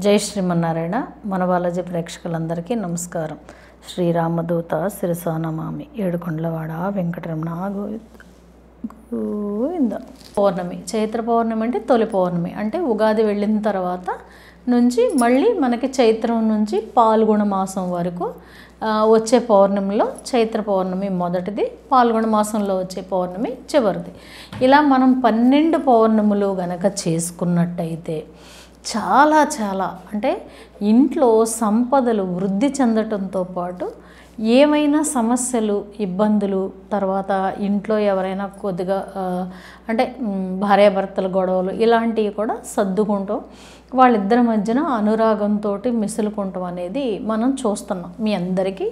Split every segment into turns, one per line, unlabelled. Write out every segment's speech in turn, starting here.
జై శ్రీమన్నారాయణ. మన బాలాజీ ప్రేక్షకులందరికీ నమస్కారం. శ్రీరామదూత శిరసానమామి. ఏడుకొండలవాడ వెంకటరమణ గోవింద. పౌర్ణమి, చైత్ర పౌర్ణమి అంటే తొలి పౌర్ణమి, అంటే ఉగాది వెళ్ళిన తర్వాత నుంచి మళ్ళీ మనకి చైత్రం నుంచి పాల్గొన మాసం వరకు వచ్చే పౌర్ణమిలో చైత్ర పౌర్ణమి మొదటిది, పాల్గొన మాసంలో వచ్చే పౌర్ణమి చివరిది. ఇలా మనం 12 పౌర్ణములు గనక చేసుకున్నట్టయితే చాలా అంటే ఇంట్లో సంపదలు వృద్ధి చెందటంతో పాటు ఏమైనా సమస్యలు, ఇబ్బందులు, తర్వాత ఇంట్లో ఎవరైనా కొద్దిగా అంటే భార్యాభర్తల గొడవలు ఇలాంటివి కూడా సర్దుకుంటాం, వాళ్ళిద్దరి మధ్యన అనురాగంతో మిసులుకుంటాం అనేది మనం చూస్తున్నాం. మీ అందరికీ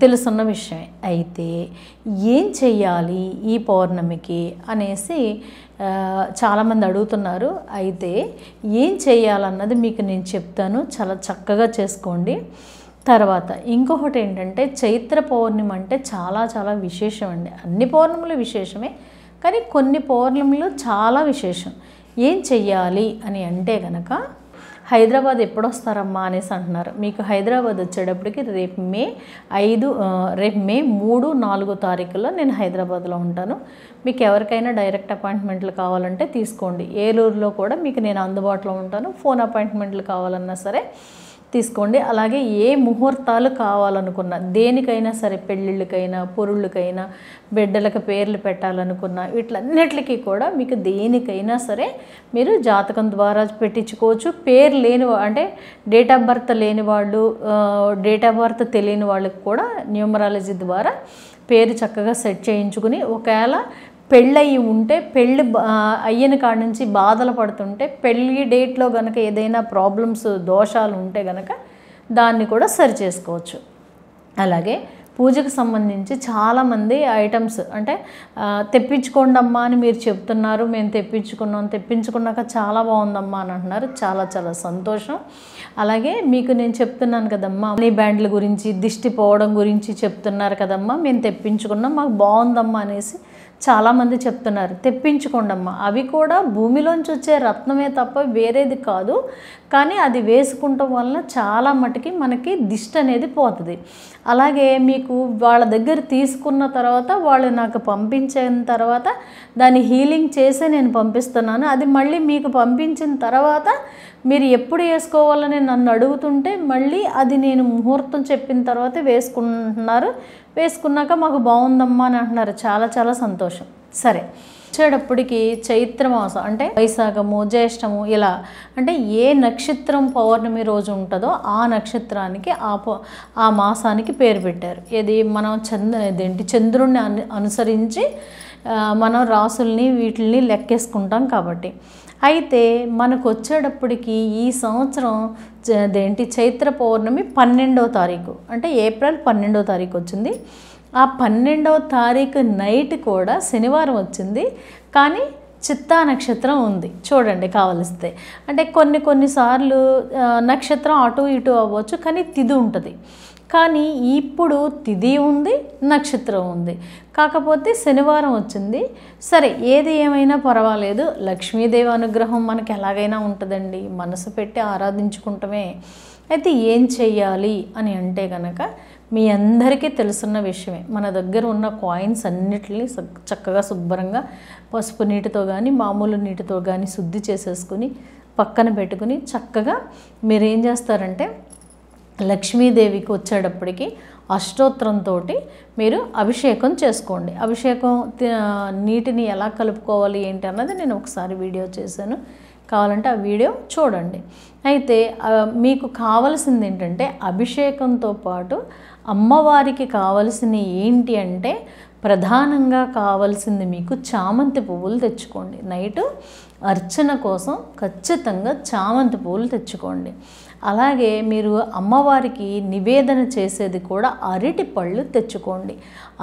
తెలుసున్న విషయమే. అయితే ఏం చెయ్యాలి ఈ పౌర్ణమికి అనేసి చాలామంది అడుగుతున్నారు. అయితే ఏం చేయాలన్నది మీకు నేను చెప్తాను, చాలా చక్కగా చేసుకోండి. తర్వాత ఇంకొకటి ఏంటంటే, చైత్ర పౌర్ణమి అంటే చాలా విశేషం అండి. అన్ని పౌర్ణములు విశేషమే, కానీ కొన్ని పౌర్ణములు చాలా విశేషం. ఏం చెయ్యాలి అని అంటే కనుక, హైదరాబాద్ ఎప్పుడు వస్తారమ్మా అనేసి అంటున్నారు. మీకు హైదరాబాద్ వచ్చేటప్పటికి రేపు మే 3, 4 తారీఖుల్లో నేను హైదరాబాద్లో ఉంటాను. మీకు ఎవరికైనా డైరెక్ట్ అపాయింట్మెంట్లు కావాలంటే తీసుకోండి. ఏలూరులో కూడా మీకు నేను అందుబాటులో ఉంటాను. ఫోన్ అపాయింట్మెంట్లు కావాలన్నా సరే తీసుకోండి. అలాగే ఏ ముహూర్తాలు కావాలనుకున్నా, దేనికైనా సరే, పెళ్ళిళ్ళకైనా, పొరుళ్ళకైనా, బిడ్డలకు పేర్లు పెట్టాలనుకున్నా, వీటిలన్నిటికీ కూడా మీకు దేనికైనా సరే మీరు జాతకం ద్వారా పెట్టించుకోవచ్చు. పేరు లేని అంటే డేట్ ఆఫ్ బర్త్ లేని వాళ్ళు, డేట్ ఆఫ్ బర్త్ తెలియని వాళ్ళకి కూడా న్యూమరాలజీ ద్వారా పేరు చక్కగా సెట్ చేయించుకుని, ఒకవేళ పెళ్ళయి ఉంటే, పెళ్ళి అయ్యని కాడి నుంచి బాధలు పడుతుంటే, పెళ్ళి డేట్లో కనుక ఏదైనా ప్రాబ్లమ్స్, దోషాలు ఉంటే కనుక దాన్ని కూడా సరి చేసుకోవచ్చు. అలాగే పూజకు సంబంధించి చాలామంది ఐటమ్స్ అంటే తెప్పించుకోండి అమ్మా అని మీరు చెప్తున్నారు. మేము తెప్పించుకున్నాక చాలా బాగుందమ్మా అని అంటున్నారు. చాలా సంతోషం. అలాగే మీకు నేను చెప్తున్నాను కదమ్మా, మనీ బ్యాండ్ల గురించి, దిష్టి పోవడం గురించి చెప్తున్నారు కదమ్మా, మేము తెప్పించుకున్నాం, మాకు బాగుందమ్మా అనేసి చాలామంది చెప్తున్నారు. తెప్పించుకోండమ్మా. అవి కూడా భూమిలోంచి వచ్చే రత్నమే తప్ప వేరేది కాదు. కానీ అది వేసుకుంటాం వలన చాలా మటుకి మనకి దిష్టి అనేది పోతుంది. అలాగే మీకు వాళ్ళ దగ్గర తీసుకున్న తర్వాత, వాళ్ళు నాకు పంపించిన తర్వాత దాన్ని హీలింగ్ చేసే నేను పంపిస్తున్నాను. అది మళ్ళీ మీకు పంపించిన తర్వాత మీరు ఎప్పుడు వేసుకోవాలని నన్ను అడుగుతుంటే, మళ్ళీ అది నేను ముహూర్తం చెప్పిన తర్వాత వేసుకుంటున్నారు. వేసుకున్నాక మాకు బాగుందమ్మా అని అంటున్నారు. చాలా సంతోషం. సరే, వచ్చేటప్పటికి చైత్రమాసం అంటే వైశాఖము, జ్యేష్టము, ఇలా అంటే ఏ నక్షత్రం పౌర్ణమి రోజు ఉంటుందో ఆ నక్షత్రానికి, ఆ మాసానికి పేరు పెట్టారు. ఇది మనం చంద్రుణ్ణి అనుసరించి మనం రాసుల్ని వీటిల్ని లెక్కేసుకుంటాం కాబట్టి. అయితే మనకు వచ్చేటప్పటికి ఈ సంవత్సరం చైత్ర పౌర్ణమి 12వ తారీఖు, అంటే ఏప్రిల్ 12వ తారీఖు వచ్చింది. ఆ 12వ తారీఖు నైట్ కూడా శనివారం వచ్చింది, కానీ చిత్తా నక్షత్రం ఉంది. చూడండి కావలిస్తే. అంటే కొన్నిసార్లు నక్షత్రం అటు ఇటు అవ్వచ్చు, కానీ తిథి ఉంటుంది. కానీ ఇప్పుడు తిథి ఉంది, నక్షత్రం ఉంది, కాకపోతే శనివారం వచ్చింది. సరే, ఏది ఏమైనా పర్వాలేదు. లక్ష్మీదేవి అనుగ్రహం మనకి ఎలాగైనా ఉంటుందండి, మనసు పెట్టి ఆరాధించుకుంటమే. అయితే ఏం చెయ్యాలి అని అంటే కనుక, మీ అందరికీ తెలుసున్న విషయమే. మన దగ్గర ఉన్న కాయిన్స్ అన్నిటిని చక్కగా శుభ్రంగా పసుపు నీటితో కానీ, మామూలు నీటితో కానీ శుద్ధి చేసేసుకుని పక్కన పెట్టుకుని, చక్కగా మీరు ఏం చేస్తారంటే, లక్ష్మీదేవికి వచ్చేటప్పటికి అష్టోత్తరంతో మీరు అభిషేకం చేసుకోండి. అభిషేకం నీటిని ఎలా కలుపుకోవాలి ఏంటి అన్నది నేను ఒకసారి వీడియో చేశాను, కావాలంటే ఆ వీడియో చూడండి. అయితే మీకు కావలసింది ఏంటంటే, అభిషేకంతో పాటు అమ్మవారికి కావలసిన ఏంటి అంటే, ప్రధానంగా కావాల్సింది మీకు చామంతి పువ్వులు తెచ్చుకోండి. నైటు అర్చన కోసం ఖచ్చితంగా చామంతి పువ్వులు తెచ్చుకోండి. అలాగే మీరు అమ్మవారికి నివేదన చేసేది కూడా అరటిపళ్ళు తెచ్చుకోండి.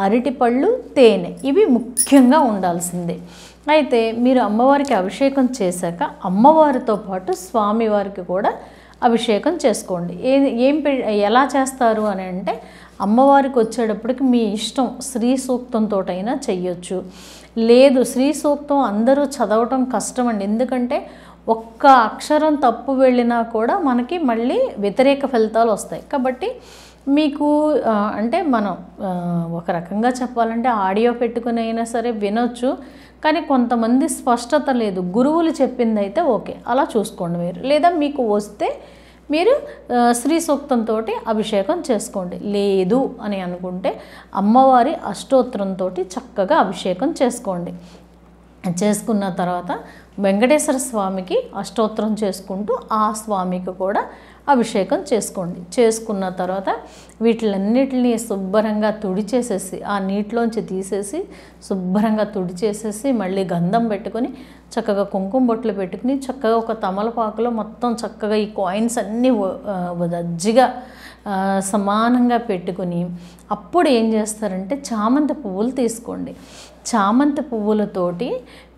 అరటిపళ్ళు, తేనె, ఇవి ముఖ్యంగా ఉండాల్సిందే. అయితే మీరు అమ్మవారికి అభిషేకం చేశాక అమ్మవారితో పాటు స్వామివారికి కూడా అభిషేకం చేసుకోండి. ఎలా చేస్తారు అని అంటే, అమ్మవారికి వచ్చేటప్పటికి మీ ఇష్టం, శ్రీ సూక్తంతోటైనా చెయ్యొచ్చు. లేదు, శ్రీ సూక్తం అందరూ చదవటం కష్టం అండి. ఎందుకంటే ఒక్క అక్షరం తప్పు వెళ్ళినా కూడా మనకి మళ్ళీ వ్యతిరేక ఫలితాలు వస్తాయి. కాబట్టి మీకు అంటే మనం ఒక రకంగా చెప్పాలంటే ఆడియో పెట్టుకుని అయినా సరే వినొచ్చు, కానీ కొంతమంది స్పష్టత లేదు. గురువులు చెప్పింది అయితే ఓకే, అలా చూసుకోండి మీరు. లేదా మీకు వస్తే మీరు శ్రీ సూక్తంతో అభిషేకం చేసుకోండి. లేదు అని అనుకుంటే అమ్మవారి అష్టోత్తరంతో చక్కగా అభిషేకం చేసుకోండి. చేసుకున్న తర్వాత వెంకటేశ్వర స్వామికి అష్టోత్తరం చేసుకుంటూ ఆ స్వామికి కూడా అభిషేకం చేసుకోండి. చేసుకున్న తర్వాత వీటిలన్నిటిని శుభ్రంగా తుడిచేసేసి, ఆ నీటిలోంచి తీసేసి శుభ్రంగా తుడిచేసేసి మళ్ళీ గంధం పెట్టుకొని చక్కగా కుంకుమ బొట్లు పెట్టుకుని చక్కగా ఒక తమలపాకులో మొత్తం చక్కగా ఈ కాయిన్స్ అన్నీ దజ్జిగా సమానంగా పెట్టుకుని అప్పుడు ఏం చేస్తారంటే చామంతి పువ్వులు తీసుకోండి. చామంతి పువ్వులతోటి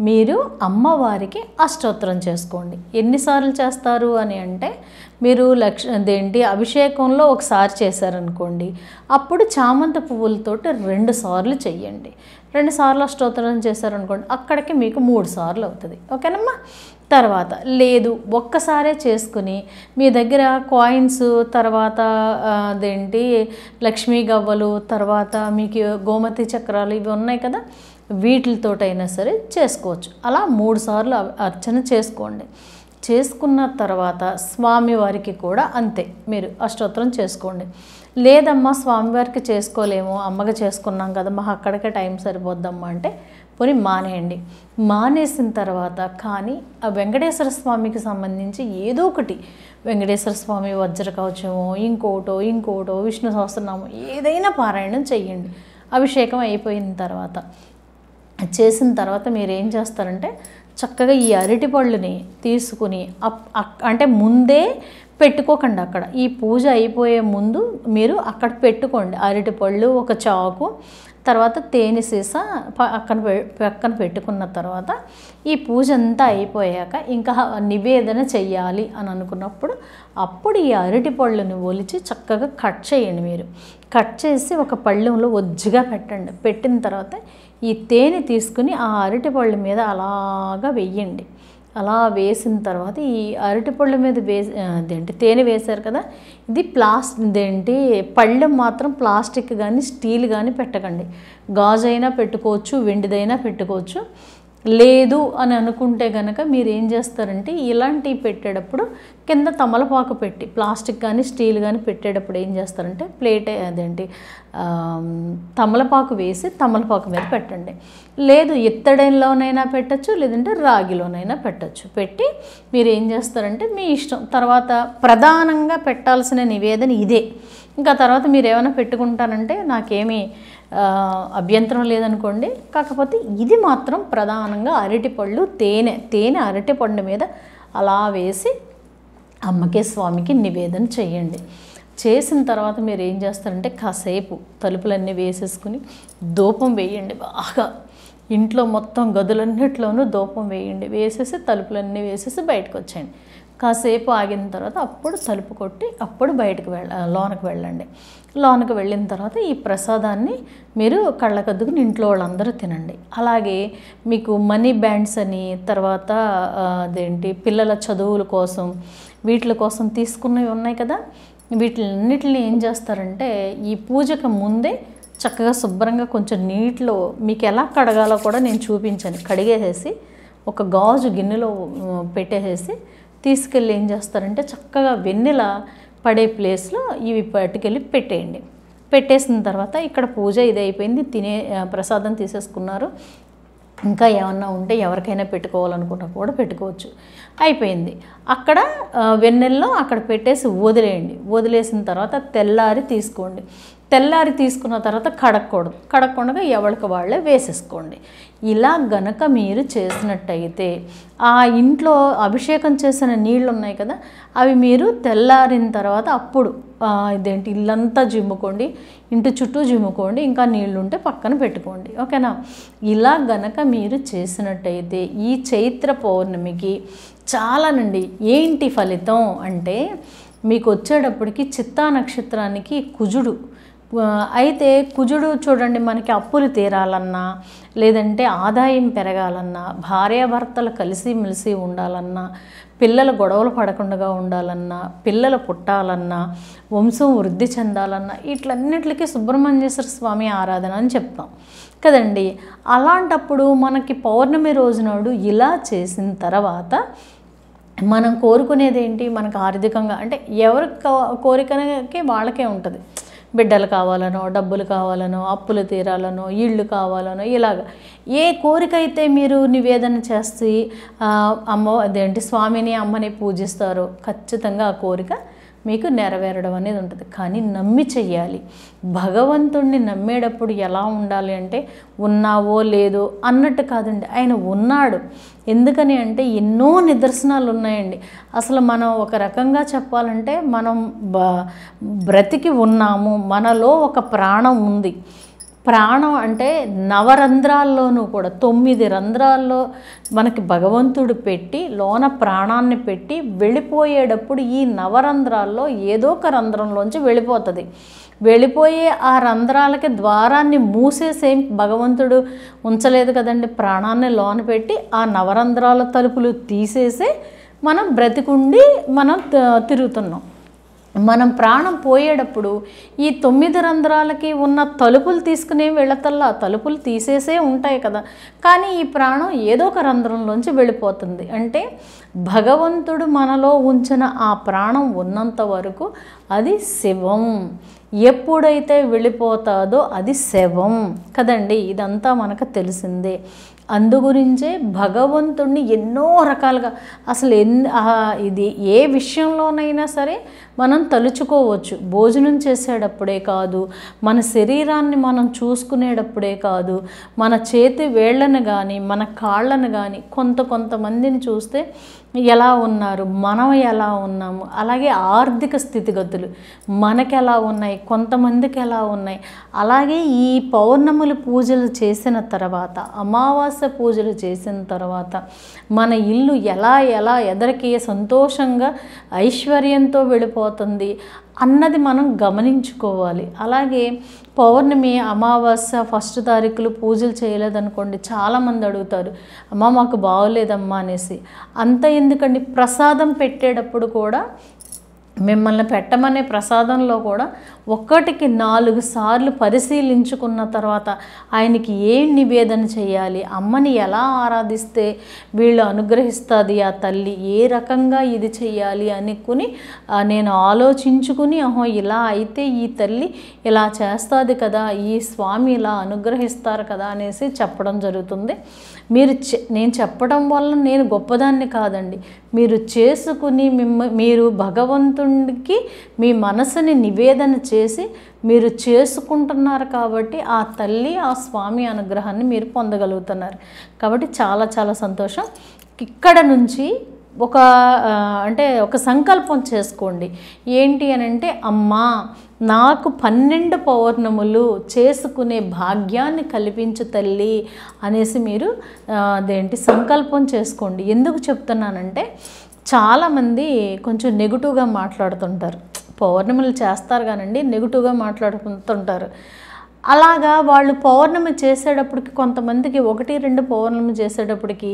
మీరు అమ్మవారికి అష్టోత్తరం చేసుకోండి. ఎన్నిసార్లు చేస్తారు అని అంటే మీరు అభిషేకంలో ఒకసారి చేశారనుకోండి, అప్పుడు చామంతి పువ్వులతోటి 2 సార్లు చెయ్యండి. 2 సార్లు అష్టోత్తరం చేశారనుకోండి, అక్కడికి మీకు 3 సార్లు అవుతుంది. ఓకేనమ్మా. తర్వాత లేదు ఒక్కసారే చేసుకుని మీ దగ్గర కాయిన్స్, తర్వాత లక్ష్మీ గవ్వలు, తర్వాత మీకు గోమతి చక్రాలు ఇవి ఉన్నాయి కదా, వీటితోటైనా సరే చేసుకోవచ్చు. అలా 3 సార్లు అర్చన చేసుకోండి. చేసుకున్న తర్వాత స్వామివారికి కూడా అంతే మీరు అష్టోత్తరం చేసుకోండి. లేదమ్మా స్వామివారికి చేసుకోలేము, అమ్మగా చేసుకున్నాం కదా, మాకు అక్కడికే టైం సరిపోద్దమ్మా అంటే పోనీ మానేయండి. మానేసిన తర్వాత కానీ ఆ వెంకటేశ్వర స్వామికి సంబంధించి ఏదో ఒకటి, వెంకటేశ్వర స్వామి వజ్ర కవచమో ఇంకోటో విష్ణు సహస్రనామం ఏదైనా పారాయణం చెయ్యండి. అభిషేకం అయిపోయిన తర్వాత చేసిన తర్వాత మీరు ఏం చేస్తారంటే చక్కగా ఈ అరటి పళ్ళుని తీసుకుని అంటే ముందే పెట్టుకోకండి. అక్కడ ఈ పూజ అయిపోయే ముందు మీరు అక్కడ పెట్టుకోండి. అరటి పళ్ళు, ఒక చాకు, తర్వాత తేనె సీసా పక్కన పెట్టుకున్న తర్వాత ఈ పూజ అంతా అయిపోయాక ఇంకా నివేదన చెయ్యాలి అని అనుకున్నప్పుడు అప్పుడు ఈ అరటి పళ్ళుని ఒలిచి చక్కగా కట్ చేయండి. మీరు కట్ చేసి ఒక పళ్ళెంలో ఒజ్జిగా పెట్టండి. పెట్టిన తర్వాత ఈ తేనె తీసుకుని ఆ అరటి పళ్ళ మీద అలాగా వెయ్యండి. అలా వేసిన తర్వాత ఈ అరటిపళ్ళ మీద తేనె వేశారు కదా, ఇది పళ్ళెం మాత్రం ప్లాస్టిక్ కానీ స్టీల్ కానీ పెట్టకండి. గాజు అయినా పెట్టుకోవచ్చు, వెండిదైనా పెట్టుకోవచ్చు. లేదు అని అనుకుంటే కనుక మీరు ఏం చేస్తారంటే ఇలాంటివి పెట్టేటప్పుడు కింద తమలపాకు పెట్టి, ప్లాస్టిక్ కానీ స్టీల్ కానీ పెట్టేటప్పుడు ఏం చేస్తారంటే తమలపాకు వేసి తమలపాకు మీద పెట్టండి. లేదు ఇత్తడిలోనైనా పెట్టచ్చు, లేదంటే రాగిలోనైనా పెట్టచ్చు. పెట్టి మీరు ఏం చేస్తారంటే మీ ఇష్టం. తర్వాత ప్రధానంగా పెట్టాల్సిన నివేదన ఇదే. ఇంకా తర్వాత మీరు ఏమైనా పెట్టుకుంటానంటే నాకేమీ అభ్యంతరం లేదనుకోండి. కాకపోతే ఇది మాత్రం ప్రధానంగా అరటిపళ్ళు, తేనె అరటిపండు మీద అలా వేసి అమ్మకే స్వామికి నివేదన చేయండి. చేసిన తర్వాత మీరు ఏం చేస్తారంటే కాసేపు తలుపులన్నీ వేసేసుకుని ధూపం వేయండి. బాగా ఇంట్లో మొత్తం గదులన్నిట్లోనూ ధూపం వేయండి. వేసేసి తలుపులన్నీ వేసేసి బయటకు వచ్చేయండి. కాసేపు ఆగిన తర్వాత అప్పుడు తలుపు కొట్టి అప్పుడు లోనకి వెళ్ళండి. లోనకి వెళ్ళిన తర్వాత ఈ ప్రసాదాన్ని మీరు కళ్ళకద్దుకుని ఇంట్లో వాళ్ళందరూ తినండి. అలాగే మీకు మనీ బ్యాండ్స్ అని, తర్వాత పిల్లల చదువుల కోసం వీటి కోసం తీసుకున్నవి ఉన్నాయి కదా, వీటిలన్నిటిని ఏం చేస్తారంటే ఈ పూజకు ముందే చక్కగా శుభ్రంగా కొంచెం నీటిలో మీకు ఎలా కడగాలో కూడా నేను చూపించాను. కడిగేసేసి ఒక గాజు గిన్నెలో పెట్టేసేసి తీసుకెళ్ళి ఏం చేస్తారంటే చక్కగా వెన్నెల పడే ప్లేస్లో ఇవి పట్టుకెళ్ళి పెట్టేయండి. పెట్టేసిన తర్వాత ఇక్కడ పూజ ఇది అయిపోయింది, ప్రసాదం తీసేసుకున్నారు. ఇంకా ఏమన్నా ఉంటే ఎవరికైనా పెట్టుకోవాలనుకున్నా కూడా పెట్టుకోవచ్చు. అయిపోయింది. అక్కడ వెన్నెల్లో అక్కడ పెట్టేసి వదిలేయండి. వదిలేసిన తర్వాత తెల్లారి తీసుకోండి. తెల్లారి తీసుకున్న తర్వాత కడగకుండా ఎవరికి వాళ్ళే వేసేసుకోండి. ఇలా గనక మీరు చేసినట్టయితే ఆ ఇంట్లో అభిషేకం చేసిన నీళ్ళు ఉన్నాయి కదా, అవి మీరు తెల్లారిన తర్వాత అప్పుడు ఇల్లంతా జిమ్ముకోండి, ఇంటి చుట్టూ జిమ్ముకోండి, ఇంకా నీళ్ళు ఉంటే పక్కన పెట్టుకోండి. ఓకేనా? ఇలా గనక మీరు చేసినట్టయితే ఈ చైత్ర పౌర్ణమికి చాలానండి. ఏంటి ఫలితం అంటే మీకు వచ్చేటప్పటికి చిత్తా నక్షత్రానికి కుజుడు అయితే కుజుడు చూడండి, మనకి అప్పులు తీరాలన్నా, లేదంటే ఆదాయం పెరగాలన్నా, భార్యాభర్తలు కలిసిమెలిసి ఉండాలన్నా, పిల్లలు గొడవలు పడకుండా ఉండాలన్నా, పిల్లలు పుట్టాలన్నా, వంశం వృద్ధి చెందాలన్నా, వీటన్నిటికీ సుబ్రహ్మణ్యేశ్వర స్వామి ఆరాధన అని చెప్తాం కదండి. అలాంటప్పుడు మనకి పౌర్ణమి రోజునాడు ఇలా చేసిన తర్వాత మనం కోరుకునేది ఏంటి? మనకు ఆర్థికంగా అంటే ఎవరి కోరికకి వాళ్ళకే ఉంటుంది. బిడ్డలు కావాలనో, డబ్బులు కావాలనో, అప్పులు తీరాలనో, ఇళ్ళు కావాలనో, ఇలాగ ఏ కోరిక అయితే మీరు నివేదన చేసి స్వామిని అమ్మని పూజిస్తారో ఖచ్చితంగా ఆ కోరిక మీకు నెరవేరడం అనేది ఉంటుంది. కానీ నమ్మి చెయ్యాలి. భగవంతుణ్ణి నమ్మేటప్పుడు ఎలా ఉండాలి అంటే ఉన్నావో లేదో అన్నట్టు కాదండి, ఆయన ఉన్నాడు. ఎందుకని అంటే ఎన్నో నిదర్శనాలు ఉన్నాయండి. అసలు మనం ఒక రకంగా చెప్పాలంటే మనం బ్రతికి ఉన్నాము, మనలో ఒక ప్రాణం ఉంది. ప్రాణం అంటే నవరంధ్రాల్లోనూ కూడా 9 రంధ్రాల్లో మనకి భగవంతుడు పెట్టి లోన ప్రాణాన్ని పెట్టి వెళ్ళిపోయేటప్పుడు ఈ నవరంధ్రాల్లో ఏదో ఒక రంధ్రంలోంచి వెళ్ళిపోతుంది. వెళ్ళిపోయే ఆ రంధ్రాలకి ద్వారాన్ని మూసేసేం భగవంతుడు ఉంచలేదు కదండి. ప్రాణాన్ని లోన పెట్టి ఆ నవరంధ్రాల తలుపులు తీసేసి మనం బ్రతికుండి మనం తిరుగుతున్నాం. మనం ప్రాణం పోయేటప్పుడు ఈ 9 రంధ్రాలకి ఉన్న తలుపులు తీసుకునే వెళ్ళతల్లా తలుపులు తీసేసే ఉంటాయి కదా. కానీ ఈ ప్రాణం ఏదో ఒక రంధ్రంలోంచి వెళ్ళిపోతుంది. అంటే భగవంతుడు మనలో ఉంచిన ఆ ప్రాణం ఉన్నంత వరకు అది శివం. ఎప్పుడైతే వెళ్ళిపోతాదో అది శవం కదండి. ఇదంతా మనకు తెలిసిందే. అందుగురించే భగవంతుణ్ణి ఎన్నో రకాలుగా అసలు ఇది ఏ విషయంలోనైనా సరే మనం తలుచుకోవచ్చు. భోజనం చేసేటప్పుడే కాదు, మన శరీరాన్ని మనం చూసుకునేటప్పుడే కాదు, మన చేతి వేళ్ళను కానీ మన కాళ్ళను కానీ కొంతమందిని చూస్తే ఎలా ఉన్నారు, మనం ఎలా ఉన్నాము, అలాగే ఆర్థిక స్థితిగతులు మనకి ఎలా ఉన్నాయి, కొంతమందికి ఎలా ఉన్నాయి. అలాగే ఈ పౌర్ణములు పూజలు చేసిన తర్వాత, అమావాస్య పూజలు చేసిన తర్వాత మన ఇల్లు ఎలా ఎదరికి సంతోషంగా ఐశ్వర్యంతో వెళ్ళిపోతుంది అన్నది మనం గమనించుకోవాలి. అలాగే పౌర్ణమి అమావాస్య 1 తారీఖులు పూజలు చేయలేదనుకోండి, చాలామంది అడుగుతారు, అమ్మ మాకు బాగోలేదమ్మా అనేసి. అంత ఎందుకండి, ప్రసాదం పెట్టేటప్పుడు కూడా మిమ్మల్ని పెట్టమనే ప్రసాదంలో కూడా 1కి 4 సార్లు పరిశీలించుకున్న తర్వాత ఆయనకి ఏం నివేదన చేయాలి, అమ్మని ఎలా ఆరాధిస్తే వీళ్ళు అనుగ్రహిస్తుంది ఆ తల్లి, ఏ రకంగా ఇది చేయాలి అనుకుని నేను ఆలోచించుకుని ఇలా అయితే ఈ తల్లి ఇలా చేస్తుంది కదా, ఈ స్వామి ఇలా అనుగ్రహిస్తారు కదా అనేసి చెప్పడం జరుగుతుంది. నేను చెప్పడం వల్ల నేను గొప్పదాన్ని కాదండి. మీరు చేసుకుని మీరు భగవంతుడికి మీ మనసుని నివేదన చేసి మీరు చేసుకుంటున్నారు కాబట్టి ఆ తల్లి ఆ స్వామి అనుగ్రహాన్ని మీరు పొందగలుగుతున్నారు. కాబట్టి చాలా చాలా సంతోషం. ఇక్కడ నుంచి ఒక సంకల్పం చేసుకోండి. ఏంటి అని అంటే, అమ్మా నాకు 12 పౌర్ణములు చేసుకునే భాగ్యాన్ని కల్పించు తల్లి అనేసి మీరు సంకల్పం చేసుకోండి. ఎందుకు చెప్తున్నానంటే, చాలామంది కొంచెం నెగిటివ్గా మాట్లాడుతుంటారు. పౌర్ణములు చేస్తారు కానండి నెగిటివ్గా మాట్లాడుతుంటారు. అలాగా వాళ్ళు పౌర్ణమి చేసేటప్పటికి కొంతమందికి 1-2 పౌర్ణమి చేసేటప్పటికి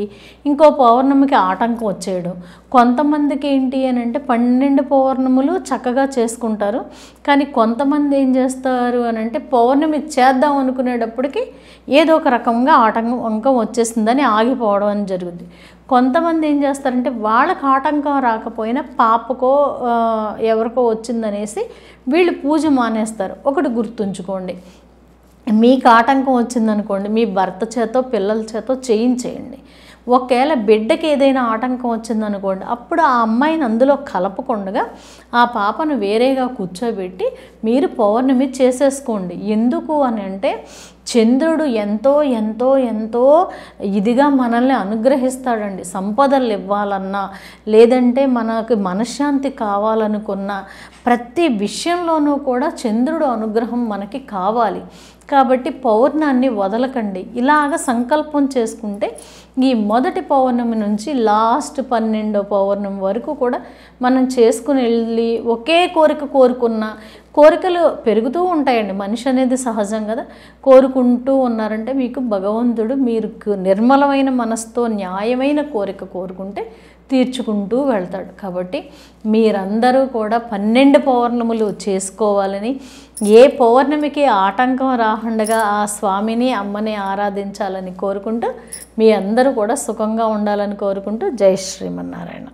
ఇంకో పౌర్ణమికి ఆటంకం వచ్చేయడం. కొంతమందికి ఏంటి అని అంటే 12 పౌర్ణములు చక్కగా చేసుకుంటారు. కానీ కొంతమంది ఏం చేస్తారు అని అంటే పౌర్ణమి చేద్దాం అనుకునేటప్పటికి ఏదో ఒక రకంగా ఆటంకం వచ్చేసిందని ఆగిపోవడం అని జరుగుద్ది. కొంతమంది ఏం చేస్తారంటే వాళ్ళకి ఆటంకం రాకపోయినా పాపకో ఎవరికో వచ్చిందనేసి వీళ్ళు పూజ మానేస్తారు. ఒకటి గుర్తుంచుకోండి, మీకు ఆటంకం వచ్చిందనుకోండి, మీ భర్త చేతో పిల్లల చేతో చేయించేయండి. ఒకవేళ బిడ్డకి ఏదైనా ఆటంకం వచ్చిందనుకోండి, అప్పుడు ఆ అమ్మాయిని అందులో కలపకుండా ఆ పాపను వేరేగా కూర్చోబెట్టి మీరు పౌర్ణమి చేసేసుకోండి. ఎందుకు అని అంటే, చంద్రుడు ఎంతో ఎంతో ఎంతో ఇదిగా మనల్ని అనుగ్రహిస్తాడండి. సంపదలు ఇవ్వాలన్నా, లేదంటే మనకు మనశ్శాంతి కావాలనుకున్న ప్రతి విషయంలోనూ కూడా చంద్రుడు అనుగ్రహం మనకి కావాలి. కాబట్టి పౌర్ణాన్ని వదలకండి. ఇలాగ సంకల్పం చేసుకుంటే ఈ మొదటి పౌర్ణమి నుంచి లాస్ట్ 12వ పౌర్ణమి వరకు కూడా మనం చేసుకుని వెళ్ళి ఒకే కోరిక కోరుకున్న కోరికలు పెరుగుతూ ఉంటాయండి. మనిషి అనేది సహజం కదా. కోరుకుంటూ ఉన్నారంటే మీకు భగవంతుడు మీరు నిర్మలమైన మనసుతో న్యాయమైన కోరిక కోరుకుంటే తీర్చుకుంటూ వెళ్తాడు. కాబట్టి మీరందరూ కూడా 12 పౌర్ణములు చేసుకోవాలని, ఏ పౌర్ణమికి ఆటంకం రాకుండా ఆ స్వామిని అమ్మని ఆరాధించాలని కోరుకుంటూ మీ అందరూ కూడా సుఖంగా ఉండాలని కోరుకుంటూ జై శ్రీమన్నారాయణ.